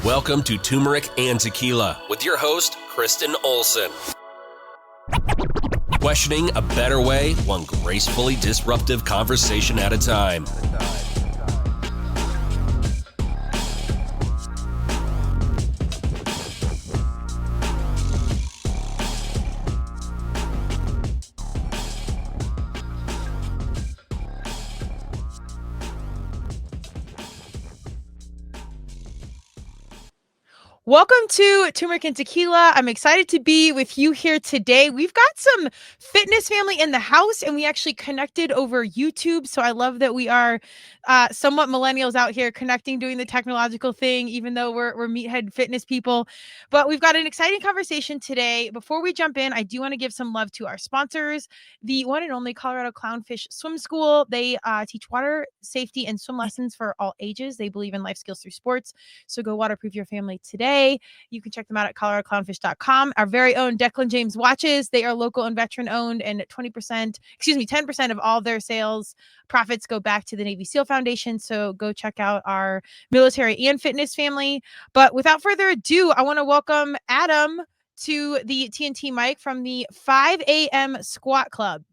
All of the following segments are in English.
Welcome to Turmeric and Tequila with your host, Kristen Olson. Questioning a better way, one gracefully disruptive conversation at a time. Welcome to Turmeric and Tequila. I'm excited to be with you here today. We've got some fitness family in the house, and we actually connected over YouTube. So I love that we are somewhat millennials out here connecting, doing the technological thing, even though we're meathead fitness people. But we've got an exciting conversation today. Before we jump in, I do want to give some love to our sponsors, the one and only Colorado Clownfish Swim School. They teach water safety and swim lessons for all ages. They believe in life skills through sports. So go waterproof your family today. You can check them out at coloradoclownfish.com. Our very own Declan James watches. They are local and veteran owned, and 10% of all their sales profits go back to the Navy SEAL Foundation. So go check out our military and fitness family. But without further ado, I want to welcome Adam to the TNT mic from the 5 a.m. Squat Club.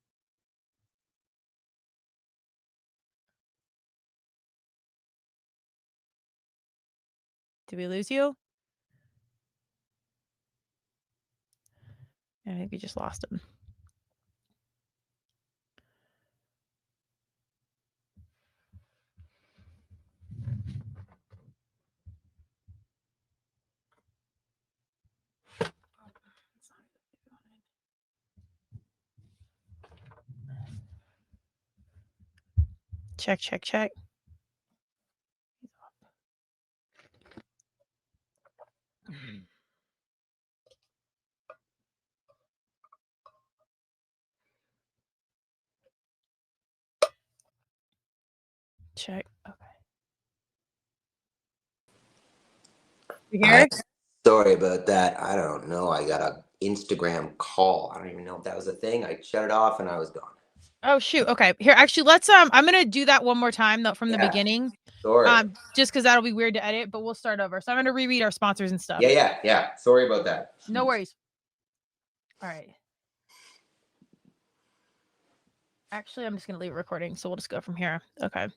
Did we lose you? I think we just lost him. Check. Check. Okay. You hear? Sorry about that. I don't know. I got an Instagram call. I don't even know if that was a thing. I shut it off and I was gone. Oh shoot. Okay. Here, actually, let's I'm gonna do that one more time though from the beginning. Sorry. Just because that'll be weird to edit, but we'll start over. So I'm gonna reread our sponsors and stuff. Yeah. Sorry about that. No worries. All right. Actually, I'm just gonna leave it recording, so we'll just go from here. Okay.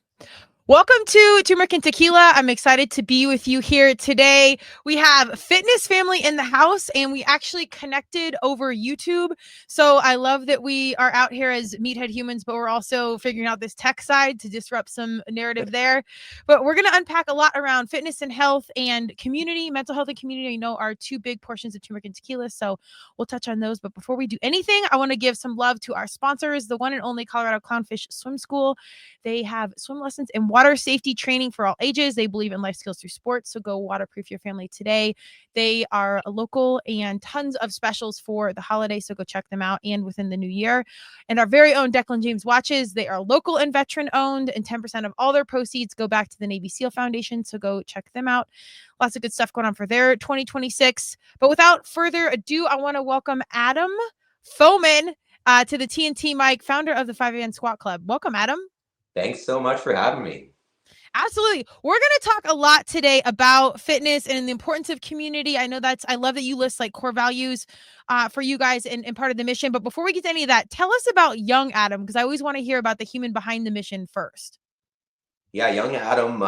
Welcome to Turmeric and Tequila. I'm excited to be with you here today. We have fitness family in the house, and we actually connected over YouTube. So I love that we are out here as meathead humans, but we're also figuring out this tech side to disrupt some narrative there. But we're going to unpack a lot around fitness and health and community, mental health and community, you know, are two big portions of Turmeric and Tequila. So we'll touch on those. But before we do anything, I want to give some love to our sponsors, the one and only Colorado Clownfish Swim School. They have swim lessons and water safety training for all ages. They believe in life skills through sports. So go waterproof your family today. They are a local and tons of specials for the holiday. So go check them out and within the new year. And our very own Declan James watches. They are local and veteran owned, and 10% of all their proceeds go back to the Navy SEAL Foundation. So go check them out. Lots of good stuff going on for their 2026. But without further ado, I want to welcome Adam Fomen to the TNT mic, founder of the 5 a.m. Squat Club. Welcome, Adam. Thanks so much for having me. Absolutely. We're going to talk a lot today about fitness and the importance of community. I love that you list like core values for you guys and part of the mission. But before we get to any of that, tell us about young Adam, because I always want to hear about the human behind the mission first. Yeah, young Adam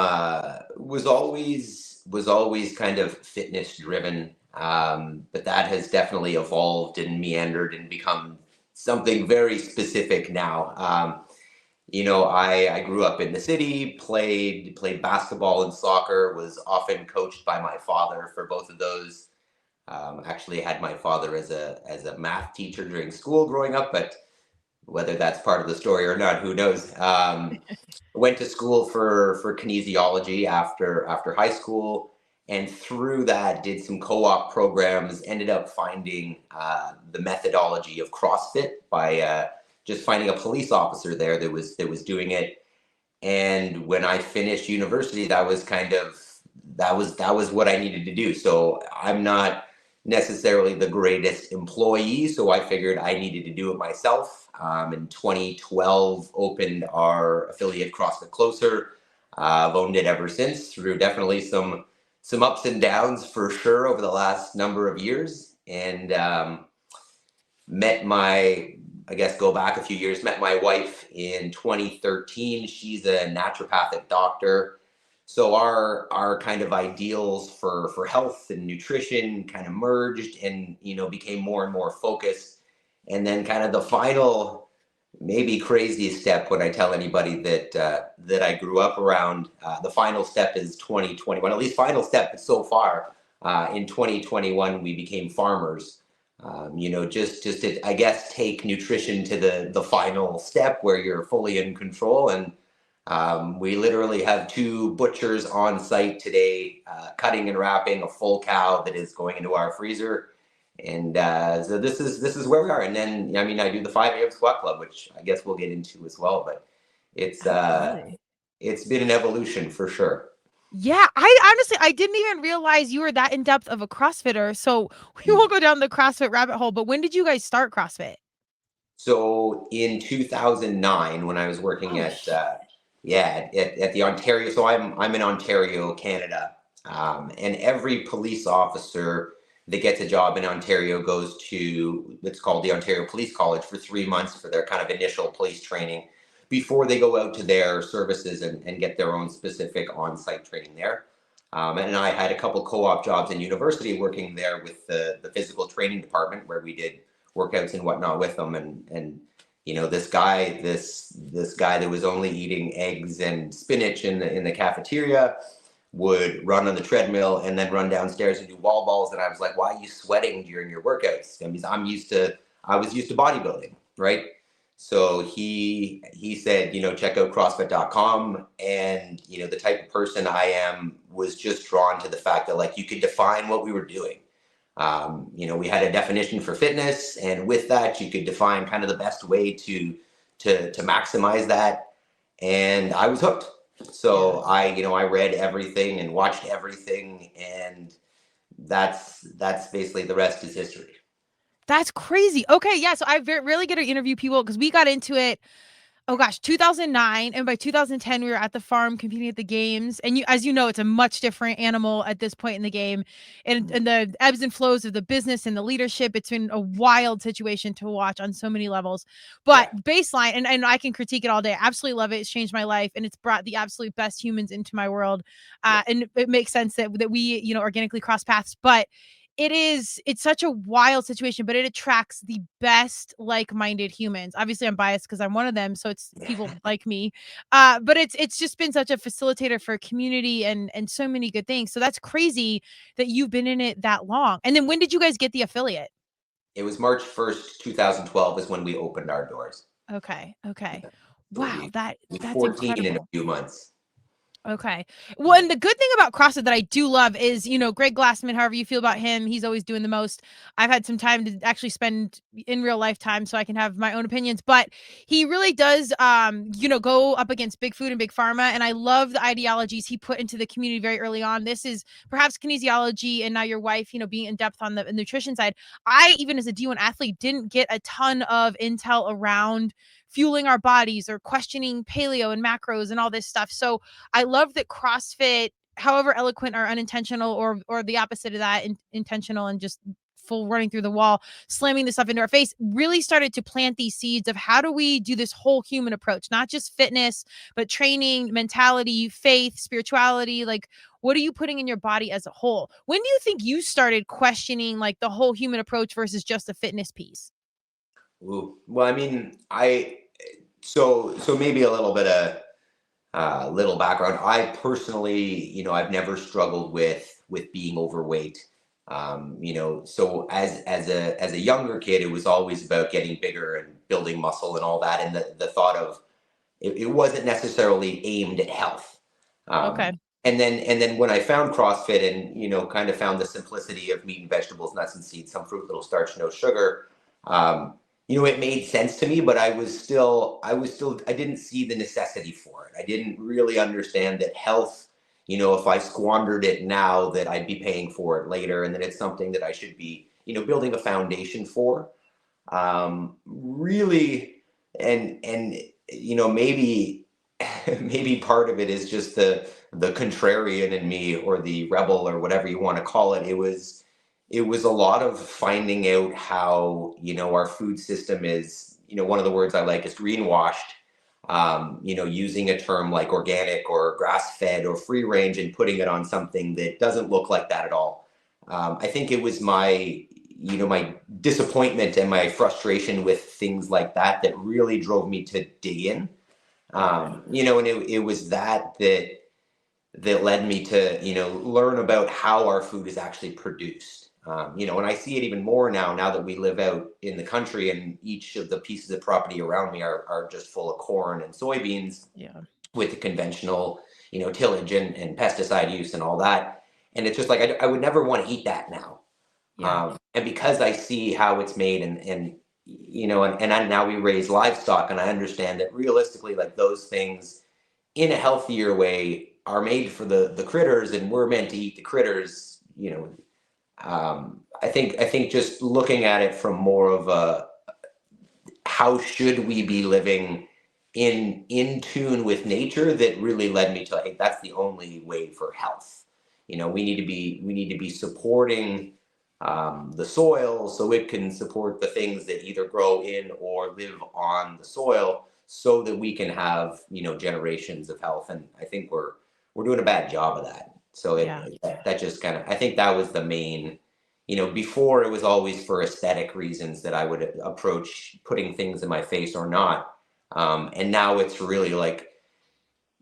was always kind of fitness driven, but that has definitely evolved and meandered and become something very specific now. I grew up in the city, played basketball and soccer, was often coached by my father for both of those. Actually had my father as a math teacher during school growing up, but whether that's part of the story or not, who knows? Went to school for kinesiology after high school, and through that did some co-op programs, ended up finding the methodology of CrossFit by just finding a police officer there that was doing it. And when I finished university, that was what I needed to do. So I'm not necessarily the greatest employee, so I figured I needed to do it myself. In 2012, opened our affiliate CrossFit Colossus. I've owned it ever since through definitely some some ups and downs for sure over the last number of years, and met I guess go back a few years, met my wife in 2013. She's a naturopathic doctor. So our kind of ideals for health and nutrition kind of merged and, became more and more focused. And then kind of the final, maybe craziest step when I tell anybody that I grew up around, the final step is 2021, at least final step so far. In 2021, we became farmers. Just to, I guess, take nutrition to the final step where you're fully in control. And we literally have 2 butchers on site today, cutting and wrapping a full cow that is going into our freezer. And so this is where we are. And then, I do the 5 a.m. squat club, which I guess we'll get into as well. But it's been an evolution for sure. Yeah, I honestly, I didn't even realize you were that in depth of a CrossFitter. So we will go down the CrossFit rabbit hole. But when did you guys start CrossFit? So in 2009, when I was working at the Ontario. So I'm in Ontario, Canada, and every police officer that gets a job in Ontario goes to what's called the Ontario Police College for 3 months for their kind of initial police training before they go out to their services and get their own specific on-site training there. And I had a couple co-op jobs in university working there with the physical training department where we did workouts and whatnot with them. And this guy that was only eating eggs and spinach in the cafeteria would run on the treadmill and then run downstairs and do wall balls. And I was like, why are you sweating during your workouts? I mean, I was used to bodybuilding, right? So he said, check out CrossFit.com. And, the type of person I am was just drawn to the fact that like you could define what we were doing. We had a definition for fitness, and with that, you could define kind of the best way to maximize that. And I was hooked. So I read everything and watched everything, and that's basically the rest is history. That's crazy. Okay, yeah. So I really get to interview people because we got into it. Oh gosh, 2009, and by 2010 we were at the farm competing at the games. And as you know, it's a much different animal at this point in the game, and the ebbs and flows of the business and the leadership. It's been a wild situation to watch on so many levels. But baseline, and I can critique it all day. I absolutely love it. It's changed my life, and it's brought the absolute best humans into my world. And it makes sense that we organically cross paths, but it's such a wild situation, but it attracts the best like-minded humans. Obviously I'm biased because I'm one of them. So it's people like me. But it's just been such a facilitator for community and so many good things. So that's crazy that you've been in it that long. And then when did you guys get the affiliate? It was March 1st, 2012 is when we opened our doors. Okay. So Wow. That's 14 incredible. in a few months. Okay. Well, and the good thing about CrossFit that I do love is, Greg Glassman, however you feel about him, he's always doing the most. I've had some time to actually spend in real life time so I can have my own opinions, but he really does, go up against big food and big pharma. And I love the ideologies he put into the community very early on. This is perhaps kinesiology, and now your wife, being in depth on the nutrition side. I, even as a D1 athlete, didn't get a ton of intel around fueling our bodies or questioning paleo and macros and all this stuff. So I love that CrossFit, however eloquent or unintentional or the opposite of that, intentional and just full running through the wall, slamming this stuff into our face, really started to plant these seeds of how do we do this whole human approach, not just fitness, but training, mentality, faith, spirituality. Like, what are you putting in your body as a whole? When do you think you started questioning like the whole human approach versus just a fitness piece? Ooh. Well, I mean, so maybe a little bit of little background. I personally, I've never struggled with being overweight. So as a younger kid, it was always about getting bigger and building muscle and all that. And the thought of it wasn't necessarily aimed at health. Okay. And then when I found CrossFit and, kind of found the simplicity of meat and vegetables, nuts and seeds, some fruit, little starch, no sugar, it made sense to me, but I didn't see the necessity for it. I didn't really understand that health, if I squandered it now, that I'd be paying for it later, and that it's something that I should be, building a foundation for. Really, and maybe part of it is just the the contrarian in me, or the rebel, or whatever you want to call it. It was a lot of finding out how, our food system is, one of the words I like is greenwashed. Using a term like organic or grass-fed or free range and putting it on something that doesn't look like that at all. I think it was my disappointment and my frustration with things like that that really drove me to dig in. And it was that led me to, learn about how our food is actually produced. And I see it even more now that we live out in the country, and each of the pieces of property around me are just full of corn and soybeans, with the conventional, tillage and pesticide use and all that. And it's just like, I would never want to eat that now. And because I see how it's made, and now we raise livestock, and I understand that realistically, like, those things in a healthier way are made for the critters, and we're meant to eat the critters. I think just looking at it from more of a, how should we be living in tune with nature, that really led me to, like, that's the only way for health. We need to be supporting the soil, so it can support the things that either grow in or live on the soil, so that we can have, generations of health. And I think we're doing a bad job of that. So that just kind of, I think that was the main, before it was always for aesthetic reasons that I would approach putting things in my face or not. And now it's really like,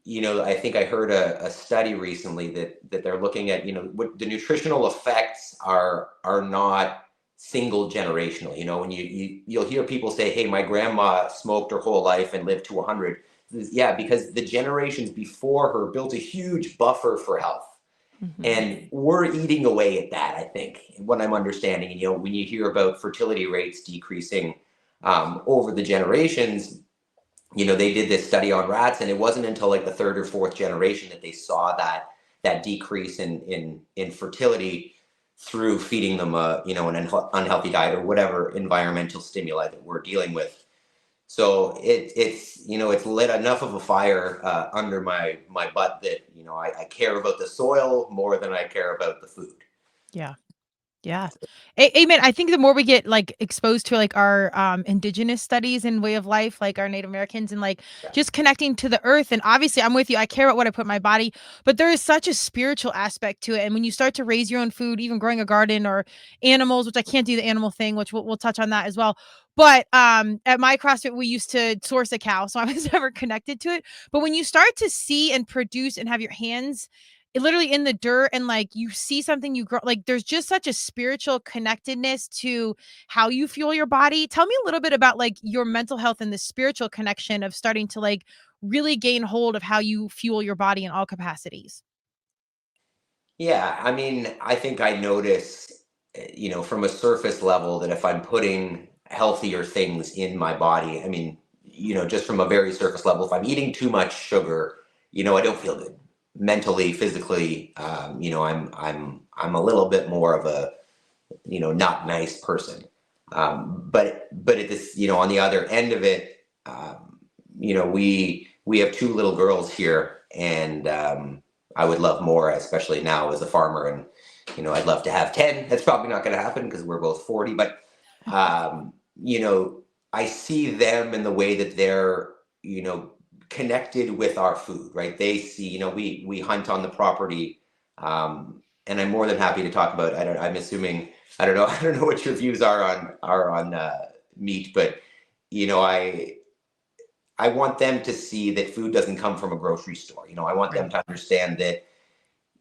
I think I heard a study recently that they're looking at, what the nutritional effects are not single generational. When you'll hear people say, hey, my grandma smoked her whole life and lived to 100. Yeah, because the generations before her built a huge buffer for health. Mm-hmm. And we're eating away at that, I think, what I'm understanding. When you hear about fertility rates decreasing over the generations, they did this study on rats, and it wasn't until like the third or fourth generation that they saw that decrease in fertility through feeding them an unhealthy diet or whatever environmental stimuli that we're dealing with. So it's lit enough of a fire under my butt that I care about the soil more than I care about the food. Yeah. Yeah. Amen. I think the more we get like exposed to like our indigenous studies and way of life, like our Native Americans, and like just connecting to the earth. And obviously I'm with you. I care about what I put in my body, but there is such a spiritual aspect to it. And when you start to raise your own food, even growing a garden or animals, which I can't do the animal thing, which we'll touch on that as well. But at my CrossFit, we used to source a cow, so I was never connected to it. But when you start to see and produce and have your hands literally in the dirt, and like you see something you grow, like there's just such a spiritual connectedness to how you fuel your body. Tell me a little bit about like your mental health and the spiritual connection of starting to like really gain hold of how you fuel your body in all capacities. Yeah, I mean, I think I notice, from a surface level, that if I'm putting healthier things in my body, I mean, just from a very surface level, if I'm eating too much sugar, I don't feel good mentally, physically. I'm a little bit more of a, not nice person. But at this, on the other end of it, we have two little girls here, and I would love more, especially now as a farmer, and I'd love to have 10. That's probably not going to happen because we're both 40. But I see them in the way that they're connected with our food, right? They see, we hunt on the property, and I'm more than happy to talk about. I'm assuming, I don't know what your views are on meat, but I want them to see that food doesn't come from a grocery store. I want them to understand that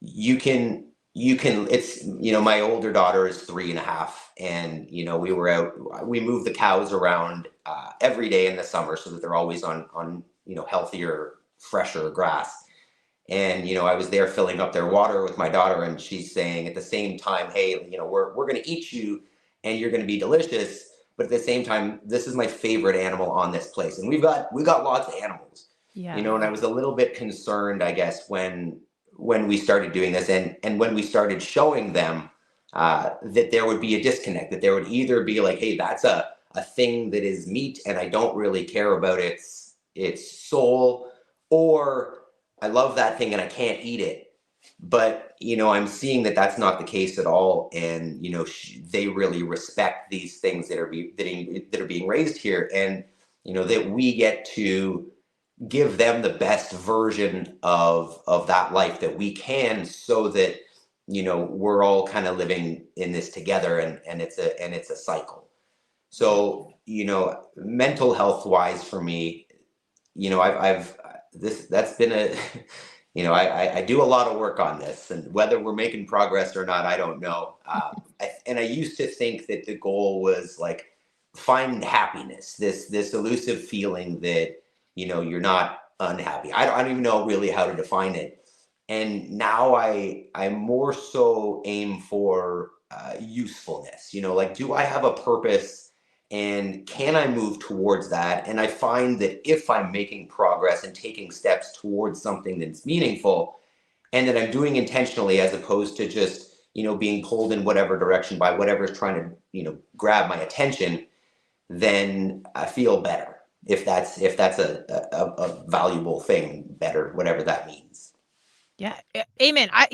you can, it's, my older daughter is 3.5, and, we move the cows around every day in the summer so that they're always on healthier, fresher grass. And, I was there filling up their water with my daughter, and she's saying at the same time, hey, we're going to eat you and you're going to be delicious. But at the same time, this is my favorite animal on this place. And we got lots of animals, and I was a little bit concerned, I guess, when we started doing this, and when we started showing them that there would be a disconnect, that there would either be like, hey, that's a thing that is meat and I don't really care about its soul, or I love that thing and I can't eat it. But, I'm seeing that that's not the case at all. And, they really respect these things that are being raised here. And, that we get to give them the best version of that life that we can, so that, we're all kind of living in this together, and it's a cycle. So, mental health wise for me, I've this that's been a I do a lot of work on this, and whether we're making progress or not, I don't know. And I used to think that the goal was like find happiness, this elusive feeling that you're not unhappy. I don't even know really how to define it. And now I more so aim for usefulness. Like, do I have a purpose? And can I move towards that? And I find that if I'm making progress and taking steps towards something that's meaningful, and that I'm doing intentionally, as opposed to just, being pulled in whatever direction by whatever's trying to, grab my attention, then I feel better. If that's a valuable thing, better, whatever that means. Yeah. Amen. I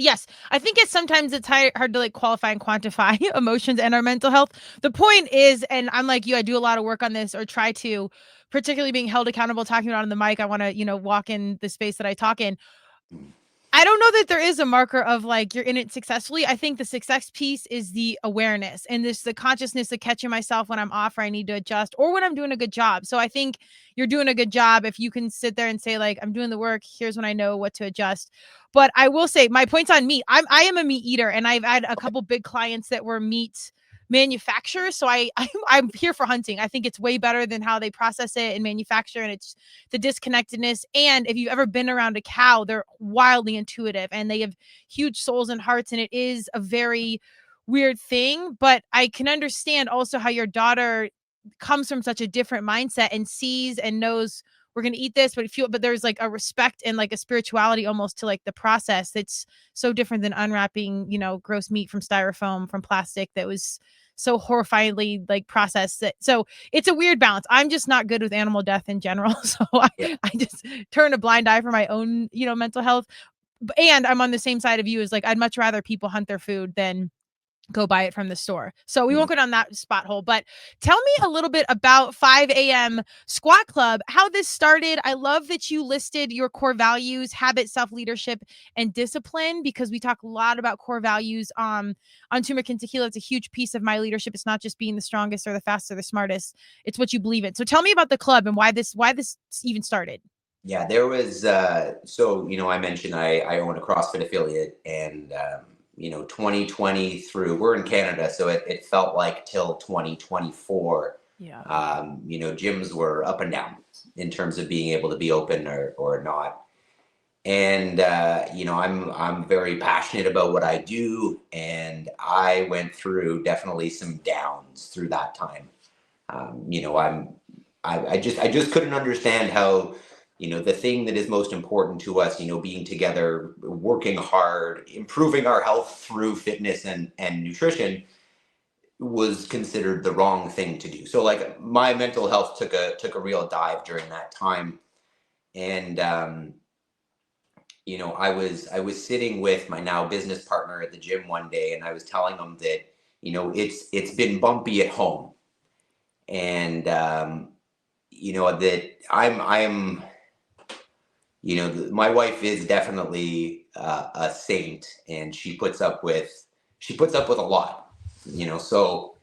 think sometimes it's hard to like qualify and quantify emotions and our mental health. The point is, and I'm like you, I do a lot of work on this, or try to, particularly being held accountable, talking about on the mic. I want to, walk in the space that I talk in. I don't know that there is a marker of like you're in it successfully. I think the success piece is the awareness and the consciousness of catching myself when I'm off or I need to adjust, or when I'm doing a good job. So I think you're doing a good job if you can sit there and say like, I'm doing the work. Here's when I know what to adjust. But I will say my point's on meat. I am a meat eater, and I've had a couple big clients that were meat manufacturers. So I'm here for hunting. I think it's way better than how they process it and manufacture, and it's the disconnectedness. And if you've ever been around a cow, they're wildly intuitive and they have huge souls and hearts, and it is a very weird thing. But I can understand also how your daughter comes from such a different mindset and sees and knows we're going to eat this, but there's like a respect and like a spirituality almost to like the process that's so different than unwrapping, gross meat from styrofoam, from plastic that was so horrifyingly like processed. So it's a weird balance. I'm just not good with animal death in general. So I just turn a blind eye for my own, mental health. And I'm on the same side of you, as like, I'd much rather people hunt their food than go buy it from the store. So we won't go down that spot hole, but tell me a little bit about 5 a.m. Squat Club, how this started. I love that you listed your core values: habit, self-leadership, and discipline, because we talk a lot about core values on Turmeric and Tequila. It's a huge piece of my leadership. It's not just being the strongest or the fastest or the smartest. It's what you believe in. So tell me about the club and why this even started. Yeah, there was, I mentioned I own a CrossFit affiliate, and, 2020 through, we're in Canada, so it felt like till 2024, Yeah. Gyms were up and down in terms of being able to be open or not. And, I'm very passionate about what I do. And I went through definitely some downs through that time. I just couldn't understand how, the thing that is most important to us, being together, working hard, improving our health through fitness and nutrition, was considered the wrong thing to do. So like my mental health took a real dive during that time. And, I was sitting with my now business partner at the gym one day, and I was telling him that, it's been bumpy at home. And, that I'm my wife is definitely a saint, and she puts up with a lot, so,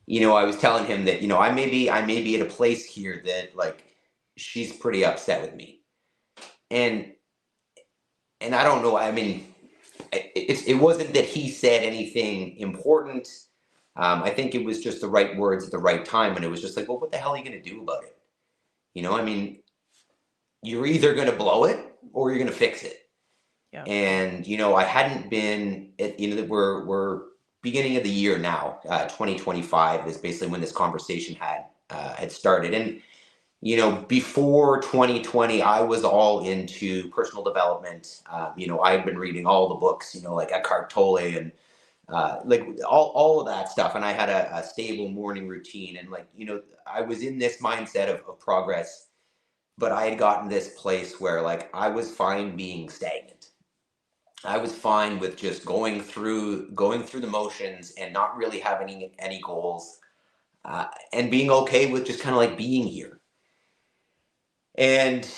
I was telling him that, I may be at a place here that like she's pretty upset with me. And I don't know, I mean, it wasn't that he said anything important. I think it was just the right words at the right time. And it was just like, well, what the hell are you going to do about it? I mean, you're either going to blow it or you're going to fix it. Yeah. And, I hadn't been, we're beginning of the year now, 2025 is basically when this conversation had started. And, before 2020, I was all into personal development. I've been reading all the books, like Eckhart Tolle and like all of that stuff. And I had a stable morning routine. And like, I was in this mindset of progress. but I had gotten this place where like I was fine being stagnant. I was fine with just going through the motions and not really having any goals, and being okay with just kind of like being here. And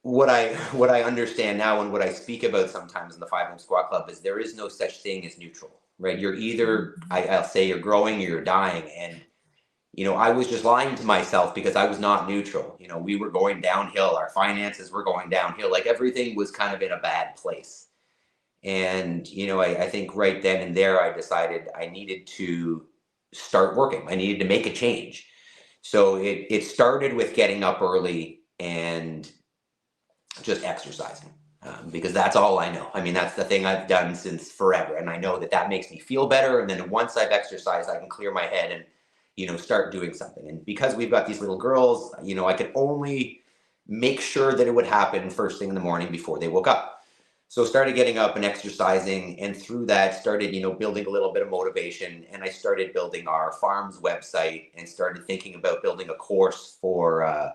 what I understand now, and what I speak about sometimes in the 5 AM Squat Club, is there is no such thing as neutral, right? You're either, I'll say, you're growing or you're dying. And I was just lying to myself because I was not neutral. We were going downhill. Our finances were going downhill. Like everything was kind of in a bad place. And, I think right then and there, I decided I needed to start working. I needed to make a change. So it started with getting up early and just exercising, because that's all I know. I mean, that's the thing I've done since forever. And I know that makes me feel better. And then once I've exercised, I can clear my head and, start doing something. And because we've got these little girls, I could only make sure that it would happen first thing in the morning before they woke up. So started getting up and exercising, and through that started, building a little bit of motivation. And I started building our farm's website and started thinking about building a course for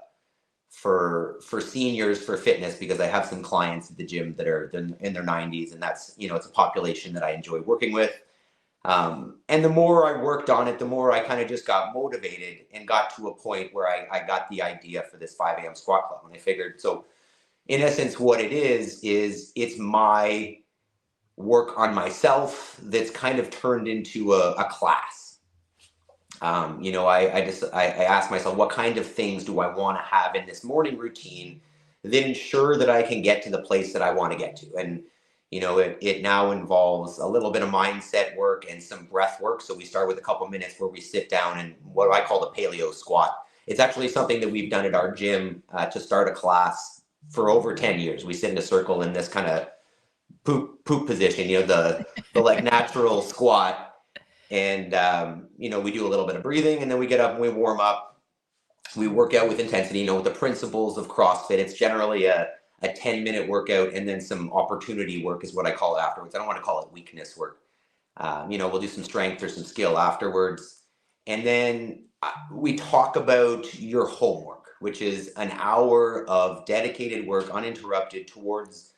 seniors for fitness, because I have some clients at the gym that are in their 90s, and that's, it's a population that I enjoy working with. And the more I worked on it, the more I kind of just got motivated and got to a point where I got the idea for this 5 AM Squat Club. And I figured, so in essence, what it is it's my work on myself that's kind of turned into a class. I asked myself, what kind of things do I want to have in this morning routine that ensure that I can get to the place that I want to get to? And, it now involves a little bit of mindset work and some breath work. So we start with a couple minutes where we sit down and what I call the paleo squat. It's actually something that we've done at our gym to start a class for over 10 years. We sit in a circle in this kind of poop position, the like natural squat. And, we do a little bit of breathing, and then we get up and we warm up. We work out with intensity, with the principles of CrossFit. It's generally a 10-minute workout, and then some opportunity work is what I call it afterwards. I don't want to call it weakness work. We'll do some strength or some skill afterwards. And then we talk about your homework, which is an hour of dedicated work, uninterrupted, towards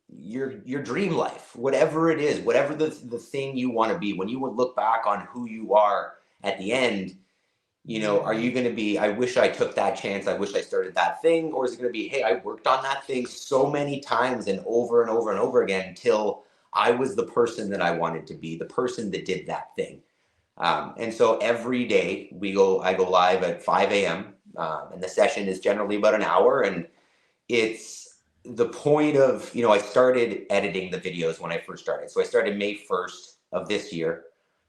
your dream life, whatever it is, whatever the thing you want to be. When you would look back on who you are at the end, are you going to be, I wish I took that chance, I wish I started that thing? Or is it going to be, hey, I worked on that thing so many times and over and over and over again until I was the person that I wanted to be, the person that did that thing. And so every day I go live at 5 AM, and the session is generally about an hour. And it's the point of, I started editing the videos when I first started. So I started May 1st of this year.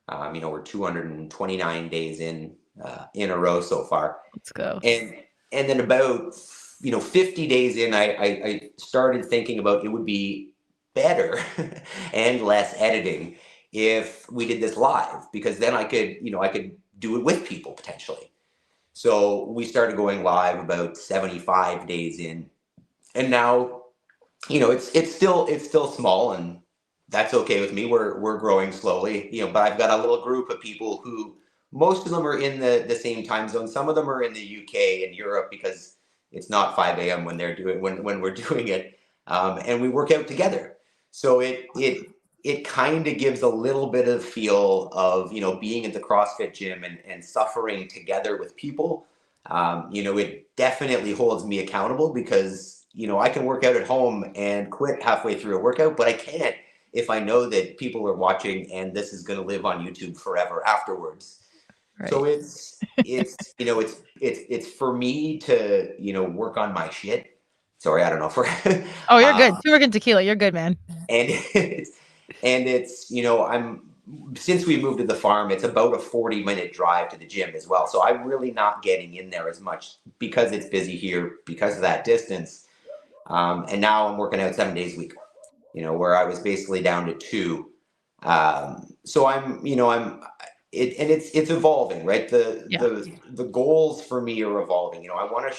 We're 229 days in a row so far. Let's go. And then about 50 days in, I started thinking about it would be better and less editing if we did this live, because then I could do it with people potentially. So we started going live about 75 days in, and now it's still small, and that's okay with me. We're growing slowly, but I've got a little group of people who, most of them are in the same time zone. Some of them are in the UK and Europe, because it's not 5 AM when we're doing it. And we work out together. So it kind of gives a little bit of feel of, being at the CrossFit gym and suffering together with people. It definitely holds me accountable, because, I can work out at home and quit halfway through a workout, but I can't if I know that people are watching and this is going to live on YouTube forever afterwards. Right. So it's for me to, work on my shit. Sorry, I don't know if we're oh, you're good. Turmeric and tequila, you're good, man. And it's since we moved to the farm, it's about a 40-minute drive to the gym as well. So I'm really not getting in there as much because it's busy here, because of that distance. And now I'm working out 7 days a week, where I was basically down to 2. So it's evolving, right? The goals for me are evolving. I want to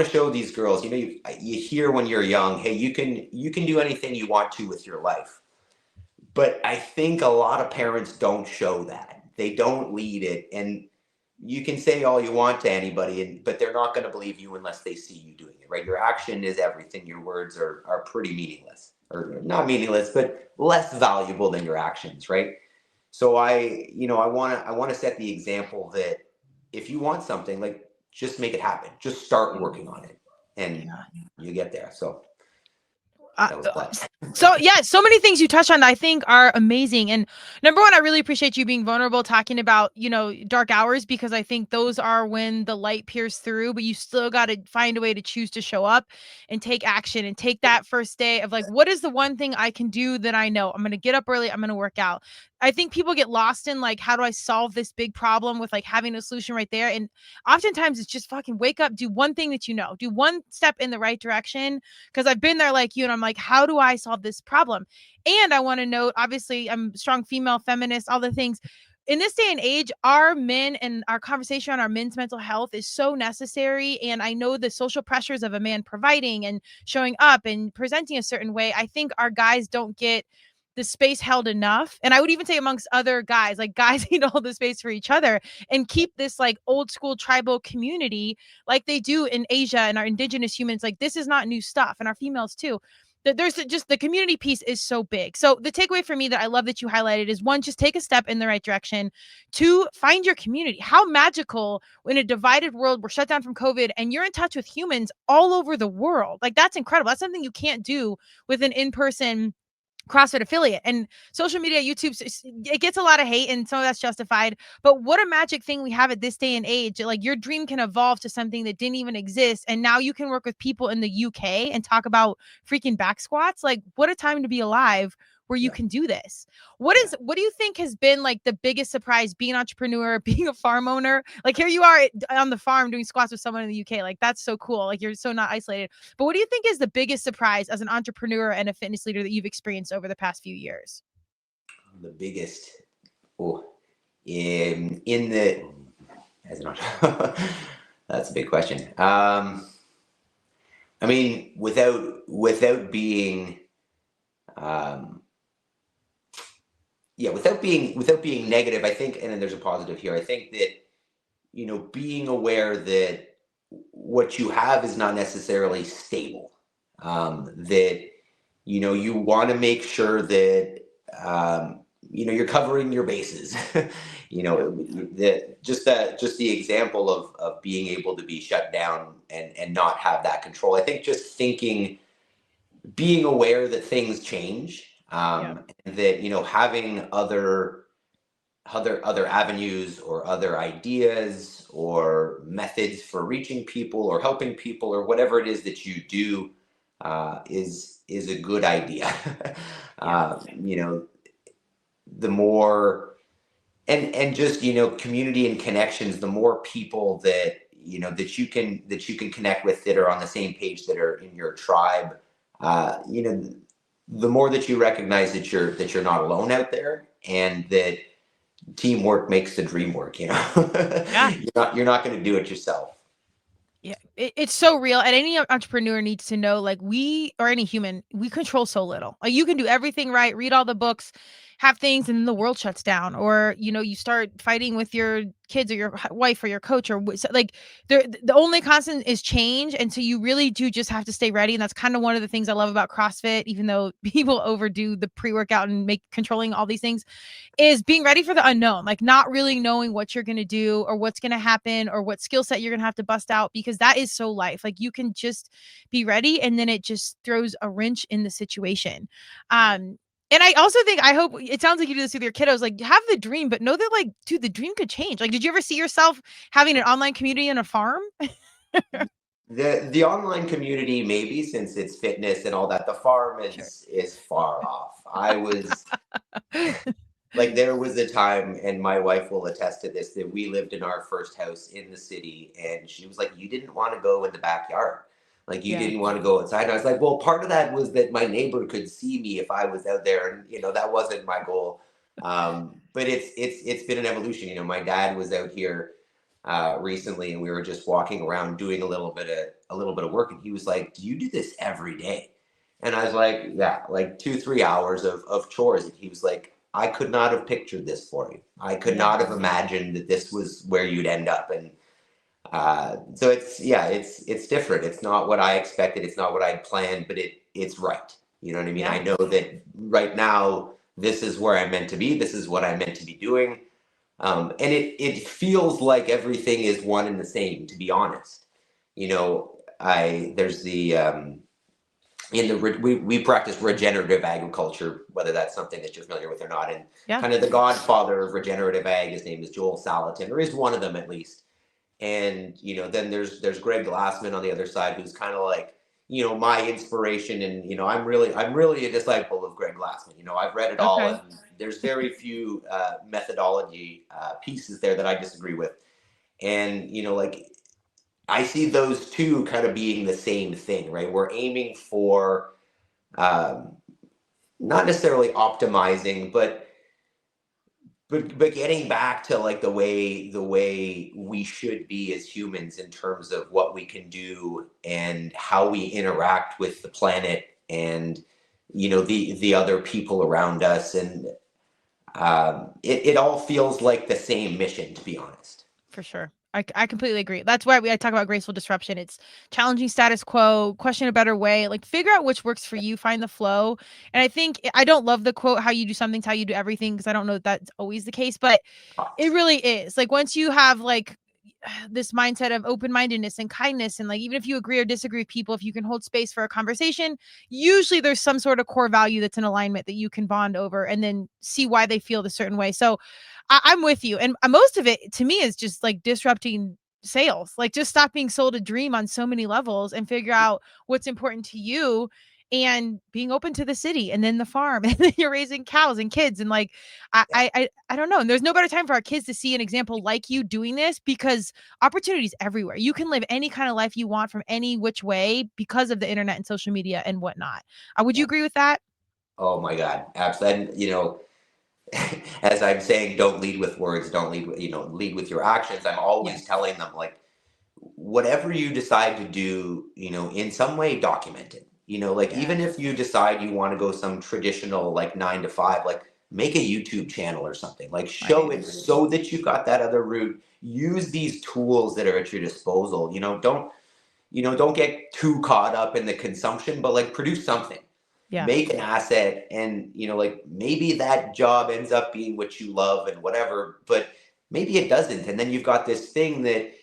show these girls, you hear when you're young, hey, you can do anything you want to with your life. But I think a lot of parents don't show that. They don't lead it. And, you can say all you want to anybody, but they're not going to believe you unless they see you doing it, right? Your action is everything. Your words are pretty meaningless, or not meaningless, but less valuable than your actions, right? So I want to set the example that if you want something, like, just make it happen. Just start working on it, and you get there. So that was that. So yeah, so many things you touch on that I think are amazing. And number one, I really appreciate you being vulnerable, talking about, dark hours, because I think those are when the light peers through, but you still got to find a way to choose to show up and take action and take that first day of like, what is the one thing I can do that I know? I'm going to get up early. I'm going to work out. I think people get lost in like, how do I solve this big problem with like having a solution right there? And oftentimes it's just fucking wake up, do one thing that do one step in the right direction. Cause I've been there like you, and I'm like, how do I solve this problem? And I want to note, obviously I'm a strong female feminist, all the things. In this day and age, our men and our conversation on our men's mental health is so necessary. And I know the social pressures of a man providing and showing up and presenting a certain way. I think our guys don't get the space held enough. And I would even say amongst other guys, like guys need to hold the space for each other and keep this like old school tribal community like they do in Asia and our indigenous humans. Like this is not new stuff, and our females too. There's just the community piece is so big. So the takeaway for me that I love that you highlighted is one, just take a step in the right direction. Two, find your community. How magical in a divided world, we're shut down from COVID and you're in touch with humans all over the world. Like that's incredible. That's something you can't do with an in-person CrossFit affiliate. And social media, YouTube, it gets a lot of hate and some of that's justified, but what a magic thing we have at this day and age. Like your dream can evolve to something that didn't even exist. And now you can work with people in the UK and talk about freaking back squats. Like what a time to be alive where you can do this. What do you think has been like the biggest surprise being an entrepreneur, being a farm owner? Like here you are on the farm doing squats with someone in the UK. Like that's so cool. Like you're so not isolated. But what do you think is the biggest surprise as an entrepreneur and a fitness leader that you've experienced over the past few years? The biggest, in the, as an entrepreneur, that's a big question. I mean, without being, without being negative, I think, and then there's a positive here. I think that, being aware that what you have is not necessarily stable, that, you want to make sure that, you're covering your bases, that just the example of being able to be shut down and not have that control. I think just being aware that things change, and that, having other avenues or other ideas or methods for reaching people or helping people or whatever it is that you do, is a good idea. The more, and just, community and connections, the more people that, that you can connect with that are on the same page, that are in your tribe, the more that you recognize that you're not alone out there, and that teamwork makes the dream work. You're not going to do it yourself. Yeah, it's so real. And any entrepreneur needs to know, like or any human, we control so little. Like you can do everything right, read all the books, have things, and then the world shuts down. Or, you start fighting with your kids or your wife or your coach, or like the only constant is change. And so you really do just have to stay ready. And that's kind of one of the things I love about CrossFit, even though people overdo the pre-workout and make controlling all these things, is being ready for the unknown, like not really knowing what you're going to do or what's going to happen or what skill set you're going to have to bust out, because that is so life. Like you can just be ready, and then it just throws a wrench in the situation. And I also think, I hope it sounds like you do this with your kiddos, like have the dream, but know that like, dude, the dream could change. Like, did you ever see yourself having an online community on a farm? The online community, maybe, since it's fitness and all that. The farm is far off. I was like, there was a time, and my wife will attest to this, that we lived in our first house in the city, and she was like, you didn't want to go in the backyard. Like you didn't want to go outside. And I was like, well, part of that was that my neighbor could see me if I was out there, and that wasn't my goal. But it's been an evolution. My dad was out here recently, and we were just walking around doing a little bit of work, and he was like, do you do this every day? And I was like, yeah, like 2-3 hours of chores. And he was like, I could not have pictured this for you. I could not have imagined that this was where you'd end up. And so it's different. It's not what I expected. It's not what I planned, but it's right. You know what I mean? Yeah. I know that right now, this is where I'm meant to be. This is what I'm meant to be doing. And it feels like everything is one and the same, to be honest. You know, there's the, we practice regenerative agriculture, whether that's something that you're familiar with or not. And kind of the godfather of regenerative ag, his name is Joel Salatin, or is one of them at least. And, you know, then there's Greg Glassman on the other side, who's kind of like, you know, my inspiration. And, you know, I'm really a disciple of Greg Glassman. You know, I've read it all, and there's very few methodology pieces there that I disagree with. And, you know, like, I see those two kind of being the same thing, right? We're aiming for not necessarily optimizing, but getting back to like the way we should be as humans in terms of what we can do and how we interact with the planet and, you know, the other people around us. And it all feels like the same mission, to be honest. For sure. I completely agree. That's why I talk about graceful disruption. It's challenging status quo, question a better way, like figure out which works for you, find the flow. And I think I don't love the quote, how you do something's how you do everything, because I don't know that that's always the case, but it really is. Like once you have like this mindset of open-mindedness and kindness, and like even if you agree or disagree with people, if you can hold space for a conversation, usually there's some sort of core value that's in alignment that you can bond over and then see why they feel the certain way. So I'm with you. And most of it to me is just like disrupting sales, like just stop being sold a dream on so many levels and figure out what's important to you and being open to the city and then the farm and then you're raising cows and kids. And like, I don't know. And there's no better time for our kids to see an example like you doing this, because opportunities everywhere. You can live any kind of life you want from any which way because of the internet and social media and whatnot. Would you agree with that? Oh my God. Absolutely. And, you know, as I'm saying, don't lead with words, don't lead with, lead with your actions. I'm always telling them, like, whatever you decide to do, you know, in some way, document it. You know, like even if you decide you want to go some traditional like 9 to 5, like make a YouTube channel or something, like show it so that you've got that other route. Use these tools that are at your disposal. Don't get too caught up in the consumption, but like produce something. Make an asset, and like maybe that job ends up being what you love and whatever, but maybe it doesn't. And then you've got this thing that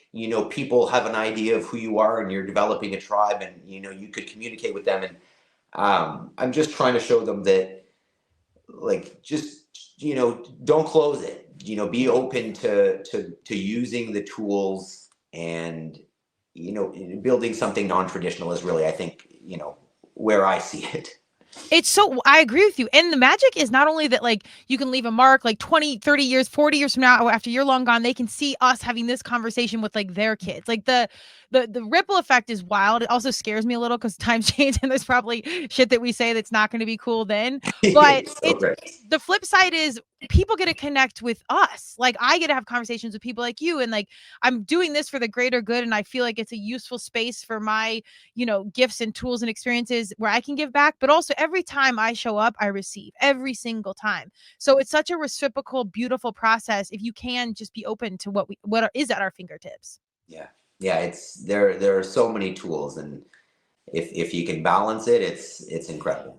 people have an idea of who you are, and you're developing a tribe, and you could communicate with them. And I'm just trying to show them that, like, just don't close it. Be open to using the tools, and building something non-traditional is really, I think, where I see it. I agree with you. And the magic is not only that, like, you can leave a mark like 20, 30 years, 40 years from now, after you're long gone, they can see us having this conversation with like their kids. Like the ripple effect is wild. It also scares me a little because times change and there's probably shit that we say that's not going to be cool then. But the flip side is people get to connect with us. Like I get to have conversations with people like you, and like I'm doing this for the greater good, and I feel like it's a useful space for my gifts and tools and experiences where I can give back. But also every time I show up, I receive every single time. So it's such a reciprocal, beautiful process if you can just be open to what is at our fingertips. It's there are so many tools, and if you can balance it, it's incredible.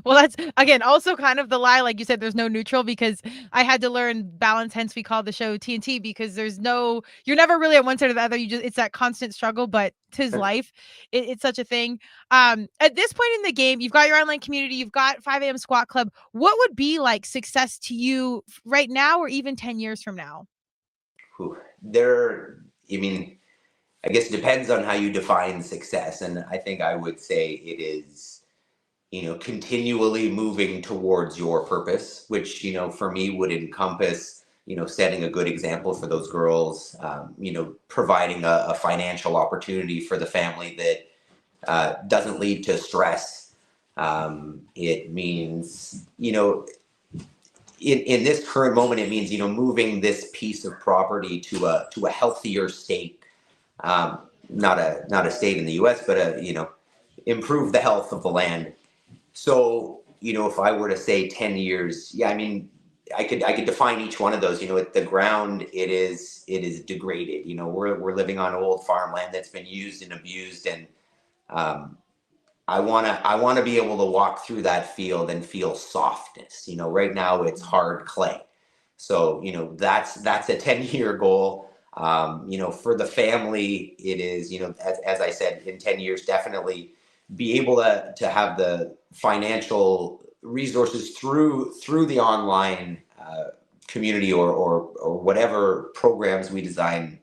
Well, that's again also kind of the lie, like you said, there's no neutral, because I had to learn balance, hence we call the show TNT, because you're never really on one side or the other. It's that constant struggle, but 'tis life. It's such a thing. At this point in the game, you've got your online community, you've got 5 a.m. squat club. What would be like success to you right now, or even 10 years from now? I guess it depends on how you define success. And I think I would say it is, continually moving towards your purpose, which, for me would encompass, setting a good example for those girls, providing a financial opportunity for the family that doesn't lead to stress. It means, in this current moment, it means, moving this piece of property to a healthier state. Not a state in the US, but improve the health of the land. So, if I were to say 10 years, I could define each one of those. At the ground, it is degraded. We're living on old farmland that's been used and abused, and I wanna be able to walk through that field and feel softness. Right now it's hard clay. So, that's a 10-year goal. For the family, it is, as I said, in 10 years, definitely be able to have the financial resources through the online community or whatever programs we design,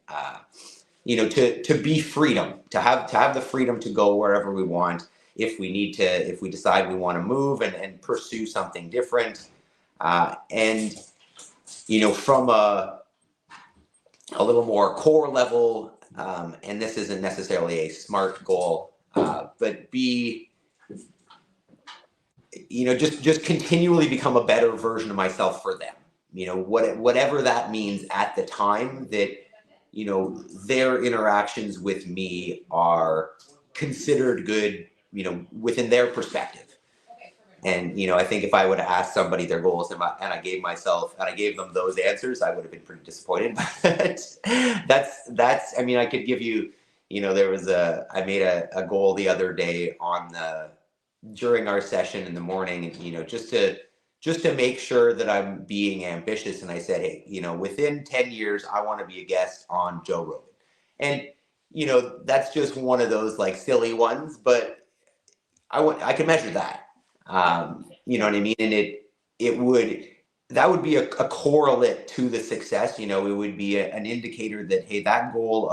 to be freedom, to have the freedom to go wherever we want. If we decide we want to move and pursue something different, and from a little more core level, and this isn't necessarily a SMART goal, but be, just continually become a better version of myself for them. Whatever that means at the time, that their interactions with me are considered good, within their perspective. And I think if I would have asked somebody their goals and I gave them those answers, I would have been pretty disappointed. But that's I mean, I could give you, I made a goal the other day during our session in the morning, and just to make sure that I'm being ambitious. And I said, hey, within 10 years, I want to be a guest on Joe Rogan. And that's just one of those like silly ones, but I can measure that. You know what I mean? And that would be a correlate to the success. It would be an indicator that, hey, that goal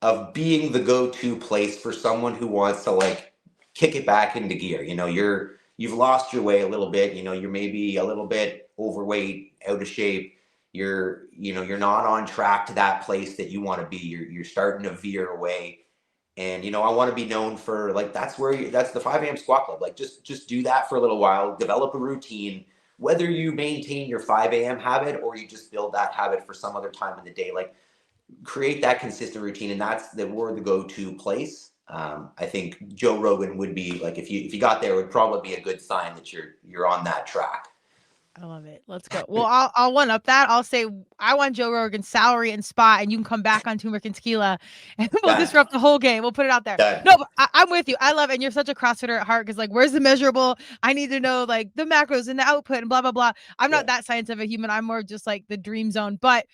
of being the go-to place for someone who wants to like kick it back into gear. You've lost your way a little bit. You're maybe a little bit overweight, out of shape. You're not on track to that place that you want to be. You're starting to veer away. And, I want to be known for like, that's the 5 a.m. squat club. Like just do that for a little while, develop a routine, whether you maintain your 5 a.m. habit or you just build that habit for some other time in the day, like create that consistent routine. And we're the go-to place. I think Joe Rogan would be like, if you got there, it would probably be a good sign that you're on that track. I love it. Let's go. Well, I'll one up that. I'll say I want Joe Rogan's salary and spot, and you can come back on Turmeric and Tequila, and we'll disrupt the whole game. We'll put it out there. Done. No, but I'm with you. I love it. And you're such a CrossFitter at heart because, like, where's the measurable? I need to know like the macros and the output and blah blah blah. I'm not that scientific human. I'm more just like the dream zone. But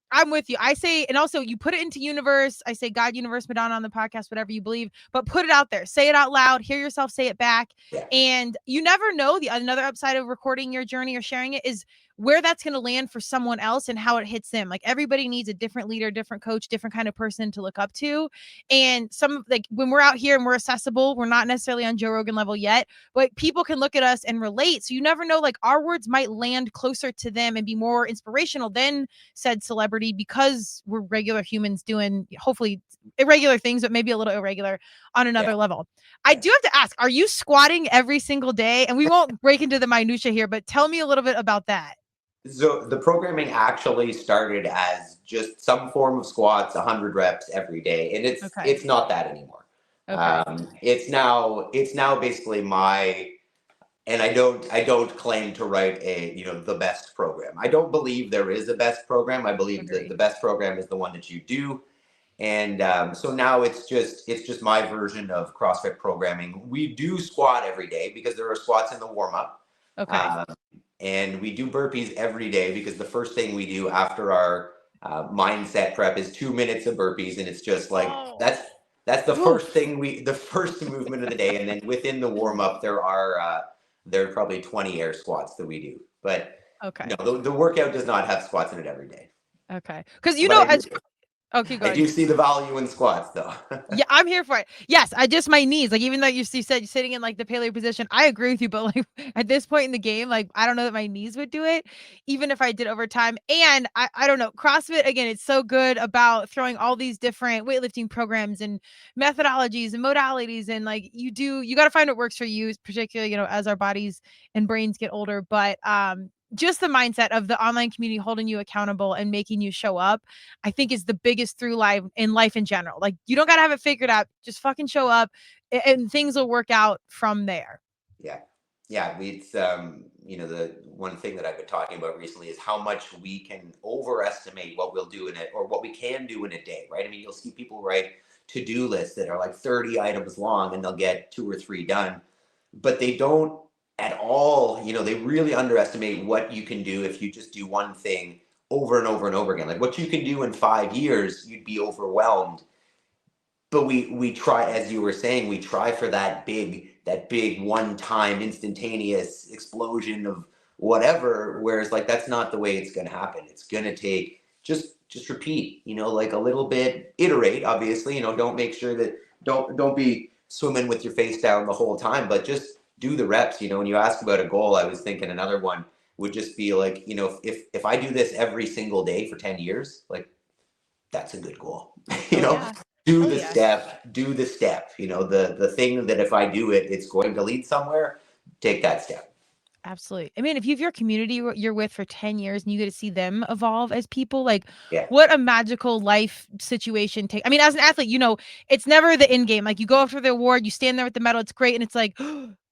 I'm with you. I say, and also you put it into universe. I say God, universe, Madonna on the podcast, whatever you believe, but put it out there. Say it out loud. Hear yourself say it back. Yeah. And you never know. Another upside of recording your journey or sharing it is where that's going to land for someone else and how it hits them. Like everybody needs a different leader, different coach, different kind of person to look up to. And when we're out here and we're accessible, we're not necessarily on Joe Rogan level yet, but people can look at us and relate. So you never know, like our words might land closer to them and be more inspirational than said celebrity because we're regular humans doing hopefully irregular things, but maybe a little irregular on another level. I do have to ask, are you squatting every single day? And we won't break into the minutia here, but tell me a little bit about that. So the programming actually started as just some form of squats, 100 reps every day, and it's not that anymore. Okay. It's now basically and I don't claim to write the best program. I don't believe there is a best program. I believe that the best program is the one that you do. And so now it's just my version of CrossFit programming. We do squat every day because there are squats in the warm up. Okay. And we do burpees every day because the first thing we do after our mindset prep is 2 minutes of burpees. And it's just like, that's the first thing the first movement of the day. And then within the warm up, there are probably 20 air squats that we do. But no, the workout does not have squats in it every day. Okay. Because Okay, I do see the value in squats though. Yeah, I'm here for it. Yes, my knees, like even though you said you're sitting in like the paleo position, I agree with you. But like at this point in the game, like I don't know that my knees would do it, even if I did over time. And I don't know, CrossFit, again, it's so good about throwing all these different weightlifting programs and methodologies and modalities. And like you got to find what works for you, particularly, as our bodies and brains get older. But just the mindset of the online community holding you accountable and making you show up, I think is the biggest through life in general. Like you don't got to have it figured out. Just fucking show up and things will work out from there. Yeah. Yeah, it's the one thing that I've been talking about recently is how much we can overestimate what we'll do in it, or what we can do in a day, right? I mean, you'll see people write to-do lists that are like 30 items long and they'll get 2 or 3 done, but they don't at all, they really underestimate what you can do if you just do one thing over and over and over again. Like what you can do in 5 years, you'd be overwhelmed. But we try, as you were saying, we try for that big one-time instantaneous explosion of whatever, whereas like that's not the way it's going to happen. It's going to take just repeat, like a little bit, iterate, obviously, don't make sure that don't be swimming with your face down the whole time, but just do the reps. When you ask about a goal, I was thinking another one would just be like, if I do this every single day for 10 years, like that's a good goal. Yeah. Do Oh, the yeah. step, the thing that if I do it, it's going to lead somewhere, take that step. Absolutely. I mean, if you have your community you're with for 10 years and you get to see them evolve as people, like Yeah. what a magical life situation I mean, as an athlete, it's never the end game. Like you go after the award, you stand there with the medal, it's great. And it's like,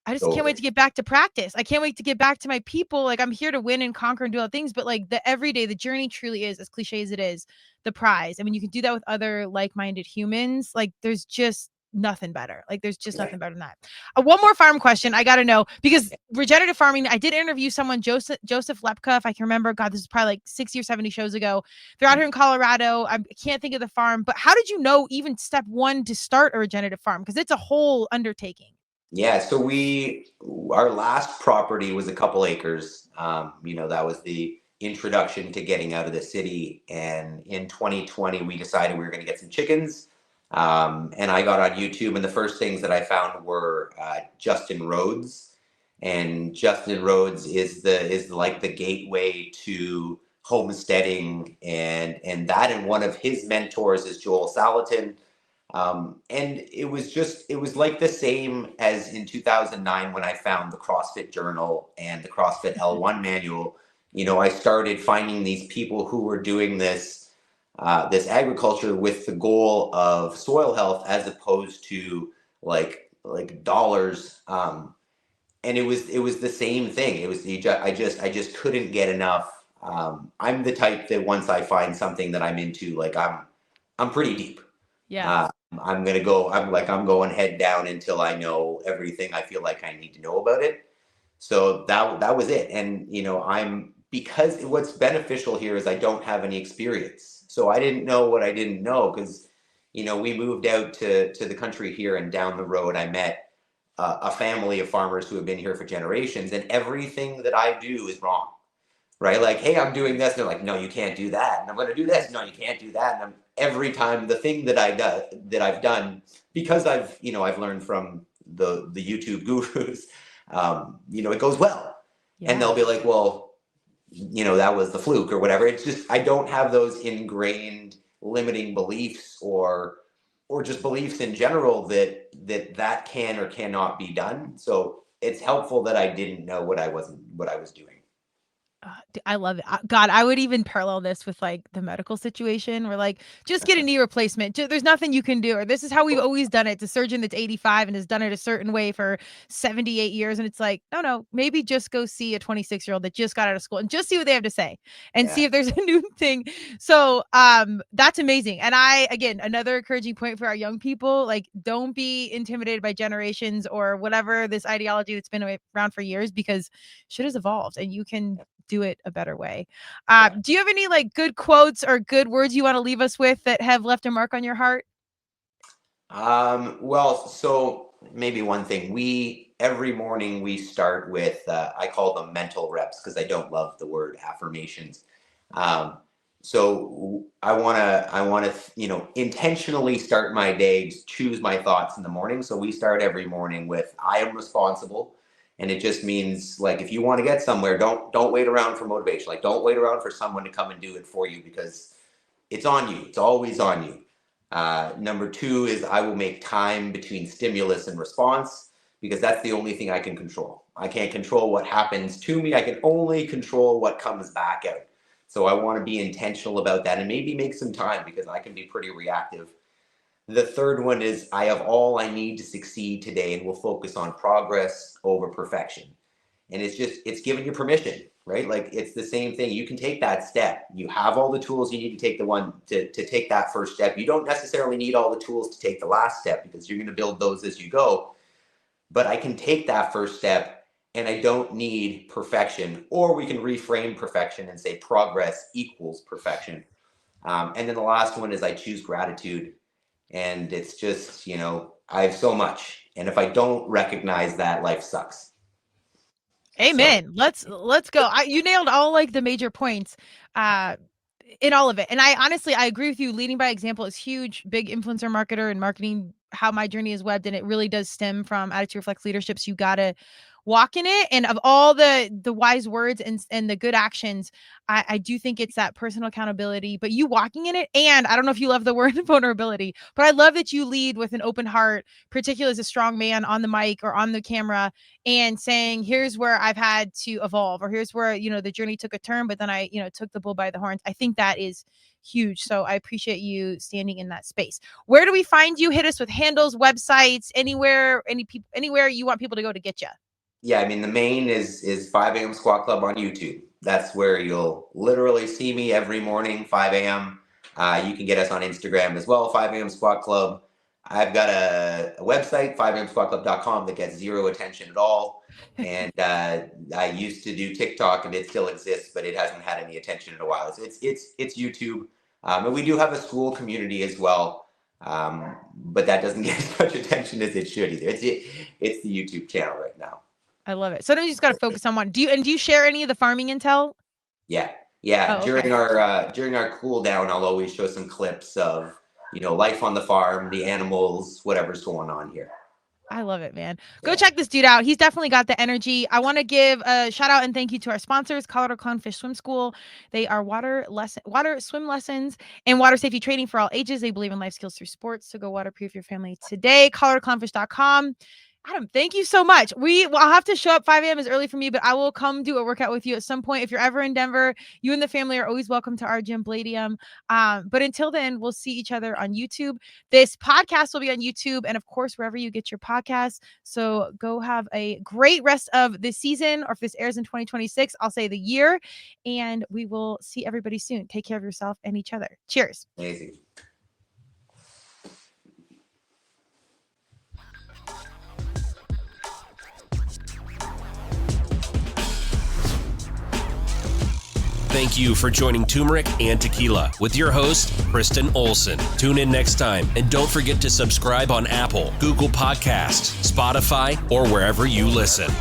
I just can't wait to get back to practice. I can't wait to get back to my people. Like I'm here to win and conquer and do all things, but like the everyday, the journey truly is, as cliche as it is, the prize. I mean, you can do that with other like-minded humans. Like there's just nothing better. Like there's just nothing better than that. One more farm question I got to know, because regenerative farming, I did interview someone, Joseph Lepka, if I can remember. God, this is probably like 60 or 70 shows ago. They're out here in Colorado. I can't think of the farm, but how did you know even step one to start a regenerative farm? Because it's a whole undertaking. Yeah, so our last property was a couple acres. That was the introduction to getting out of the city. And in 2020, we decided we were going to get some chickens. And I got on YouTube, and the first things that I found were Justin Rhodes. And Justin Rhodes is like the gateway to homesteading, and one of his mentors is Joel Salatin. And it was like the same as in 2009 when I found the CrossFit Journal and the CrossFit L1 manual. I started finding these people who were doing this agriculture with the goal of soil health as opposed to like dollars. And it was the same thing. It was I just couldn't get enough. I'm the type that once I find something that I'm into, like I'm pretty deep. Yeah. I'm going head down until I know everything I feel like I need to know about it. So that was it. And because what's beneficial here is I don't have any experience. So I didn't know what I didn't know, because we moved out to the country here, and down the road I met a family of farmers who have been here for generations, and everything that I do is wrong. Right? Like, hey, I'm doing this. And they're like, no, you can't do that. And I'm going to do this. No, you can't do that. And every time the thing that I've done, because I've learned from the YouTube gurus, it goes well. Yeah. And they'll be like, well, that was the fluke or whatever. It's just, I don't have those ingrained limiting beliefs or just beliefs in general that can or cannot be done. So it's helpful that I didn't know what I was doing. I love it. God, I would even parallel this with like the medical situation where like, just get a knee replacement. There's nothing you can do. Or this is how we've always done it. It's a surgeon that's 85 and has done it a certain way for 78 years. And it's like, no, maybe just go see a 26-year-old that just got out of school and just see what they have to say and see if there's a new thing. So that's amazing. And again, another encouraging point for our young people, like don't be intimidated by generations or whatever this ideology that's been around for years, because shit has evolved and you can do it a better way. Do you have any like good quotes or good words you want to leave us with that have left a mark on your heart? Well, so maybe one thing, every morning we start with, I call them mental reps because I don't love the word affirmations. So I want to, intentionally start my day, choose my thoughts in the morning. So we start every morning with, I am responsible. And it just means, like, if you want to get somewhere, don't wait around for motivation. Like, don't wait around for someone to come and do it for you, because it's on you. It's always on you. Number 2 is I will make time between stimulus and response, because that's the only thing I can control. I can't control what happens to me. I can only control what comes back out. So I want to be intentional about that and maybe make some time, because I can be pretty reactive. The third one is I have all I need to succeed today, and will focus on progress over perfection. And it's giving you permission, right? Like it's the same thing. You can take that step. You have all the tools you need to take to take that first step. You don't necessarily need all the tools to take the last step because you're going to build those as you go. But I can take that first step and I don't need perfection, or we can reframe perfection and say progress equals perfection. And then the last one is I choose gratitude. And it's just, I have so much. And if I don't recognize that, life sucks. Amen. So. Let's go. You nailed all like the major points in all of it. And I agree with you. Leading by example is huge. Big influencer marketer and marketing, how my journey is webbed. And it really does stem from Attitude Reflects Leadership. So you got to walk in it. And of all the wise words and the good actions, I do think it's that personal accountability, but you walking in it. And I don't know if you love the word vulnerability, but I love that you lead with an open heart, particularly as a strong man on the mic or on the camera, and saying, here's where I've had to evolve, or here's where, the journey took a turn, but then I, took the bull by the horns. I think that is huge. So I appreciate you standing in that space. Where do we find you? Hit us with handles, websites, anywhere you want people to go to get you. Yeah, I mean, the main is 5 a.m. Squat Club on YouTube. That's where you'll literally see me every morning, 5 a.m. You can get us on Instagram as well, 5 a.m. Squat Club. I've got a website, 5amsquatclub.com, that gets zero attention at all. And I used to do TikTok, and it still exists, but it hasn't had any attention in a while. So it's YouTube. And we do have a school community as well, but that doesn't get as much attention as it should either. It's the YouTube channel right now. I love it. Sometimes you just got to focus on one. Do you share any of the farming intel? Yeah. Oh, during our cool down, I'll always show some clips of, life on the farm, the animals, whatever's going on here. I love it, man. Go check this dude out. He's definitely got the energy. I want to give a shout out and thank you to our sponsors, Colorado Clownfish Swim School. They are water swim lessons and water safety training for all ages. They believe in life skills through sports. So go waterproof your family today. ColoradoClownfish.com. Adam, thank you so much. I'll have to show up 5 a.m. is early for me, but I will come do a workout with you at some point. If you're ever in Denver, you and the family are always welcome to our gym, Bladium. But until then, we'll see each other on YouTube. This podcast will be on YouTube and, of course, wherever you get your podcasts. So go have a great rest of the season, or if this airs in 2026, I'll say the year. And we will see everybody soon. Take care of yourself and each other. Cheers. Amazing. Thank you for joining Turmeric and Tequila with your host, Kristen Olson. Tune in next time, and don't forget to subscribe on Apple, Google Podcasts, Spotify, or wherever you listen.